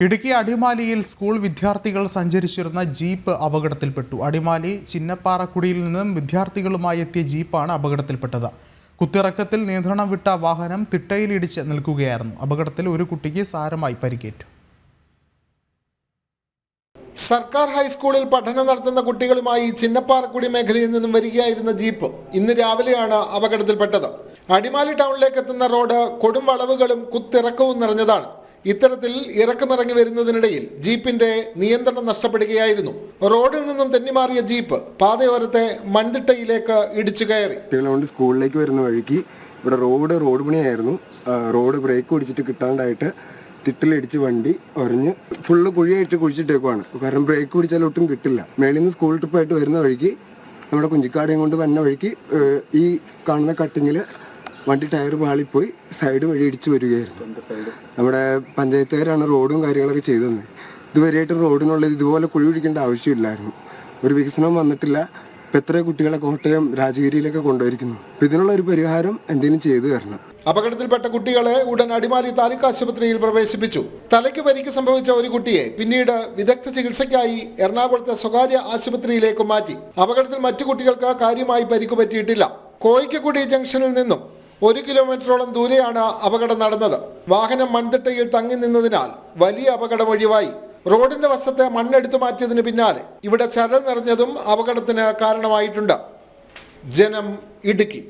ഇടുക്കി അടിമാലിയിൽ സ്കൂൾ വിദ്യാർത്ഥികൾ സഞ്ചരിച്ചിരുന്ന ജീപ്പ് അപകടത്തിൽപ്പെട്ടു. അടിമാലി ചിന്നപ്പാറക്കുടിയിൽ നിന്നും വിദ്യാർത്ഥികളുമായി എത്തിയ ജീപ്പാണ് അപകടത്തിൽപ്പെട്ടത്. കുത്തിറക്കത്തിൽ നിയന്ത്രണം വിട്ട വാഹനം തിട്ടയിലിടിച്ച് നിൽക്കുകയായിരുന്നു. അപകടത്തിൽ ഒരു കുട്ടിക്ക് സാരമായി പരിക്കേറ്റു. സർക്കാർ ഹൈസ്കൂളിൽ പഠനം നടത്തുന്ന കുട്ടികളുമായി ചിന്നപ്പാറക്കുടി മേഖലയിൽ നിന്നും വരികയായിരുന്ന ജീപ്പ് ഇന്ന് രാവിലെയാണ് അപകടത്തിൽപ്പെട്ടത്. അടിമാലി ടൗണിലേക്ക് എത്തുന്ന റോഡ് കൊടും വളവുകളും കുത്തിറക്കവും നിറഞ്ഞതാണ്. ഇത്തരത്തിൽ ഇറക്കമിറങ്ങി വരുന്നതിനിടയിൽ ജീപ്പിന്റെ നിയന്ത്രണം നഷ്ടപ്പെടുകയായിരുന്നു. റോഡിൽ നിന്നും തെന്നിമാറിയ ജീപ്പ് പാതയോരത്തെ മൺതിട്ടയിലേക്ക് ഇടിച്ചു കയറി. സ്കൂളിലേക്ക് വരുന്ന വഴിക്ക് ഇവിടെ റോഡ് പണിയായിരുന്നു. റോഡ് ബ്രേക്ക് പിടിച്ചിട്ട് കിട്ടാണ്ടായിട്ട് തിട്ടിലിടിച്ച് വണ്ടി ഒരഞ്ഞ് ഫുള്ള് കുഴിയായിട്ട് കുഴിച്ചിട്ടേക്കുവാണ്. കാരണം ബ്രേക്ക് പിടിച്ചാൽ ഒട്ടും കിട്ടില്ല. മേളിൽ നിന്ന് സ്കൂൾ ട്രിപ്പായിട്ട് വരുന്ന വഴിക്ക് നമ്മുടെ കുഞ്ചിക്കാടയും കൊണ്ട് വരുന്ന വഴിക്ക് ഈ കാണുന്ന കട്ടിങ്ങിൽ വണ്ടി ടയർ പാളിപ്പോയി സൈഡ് വഴി ഇടിച്ചു വരികയായിരുന്നു. നമ്മുടെ പഞ്ചായത്തുകാരാണ് റോഡും കാര്യങ്ങളൊക്കെ ചെയ്തത്. ഇതുവരെയായിട്ടും റോഡിനുള്ളത് ഇതുപോലെ കുഴി പിടിക്കേണ്ട ആവശ്യമില്ലായിരുന്നു. ഒരു വികസനം വന്നിട്ടില്ല. ഇപ്പം എത്ര കുട്ടികളെ കോട്ടയം രാജഗിരിയിലൊക്കെ കൊണ്ടുവരിക്കുന്നു. അപ്പം ഇതിനുള്ള ഒരു പരിഹാരം എന്തെങ്കിലും ചെയ്തു തരണം. അപകടത്തിൽപ്പെട്ട കുട്ടികളെ ഉടൻ അടിമാലി താലൂക്ക് ആശുപത്രിയിൽ പ്രവേശിപ്പിച്ചു. തലയ്ക്ക് പരിക്ക് സംഭവിച്ച ഒരു കുട്ടിയെ പിന്നീട് വിദഗ്ധ ചികിത്സയ്ക്കായി എറണാകുളത്തെ സ്വകാര്യ ആശുപത്രിയിലേക്ക് മാറ്റി. അപകടത്തിൽ മറ്റു കുട്ടികൾക്ക് കാര്യമായി പരിക്ക് പറ്റിയിട്ടില്ല. കോയിക്കക്കുടി ജംഗ്ഷനിൽ നിന്നും 1 കിലോമീറ്ററോളം ദൂരെയാണ് അപകടം നടന്നത്. വാഹനം മൺതിട്ടയിൽ തങ്ങി നിന്നതിനാൽ വലിയ അപകടം ഒഴിവായി. റോഡിന്റെ വശത്തെ മണ്ണെടുത്തു മാറ്റിയതിന് പിന്നാലെ ഇവിടെ ചരൽ നിറഞ്ഞതും അപകടത്തിന് കാരണമായിട്ടുണ്ട്. ജനം, ഇടുക്കി.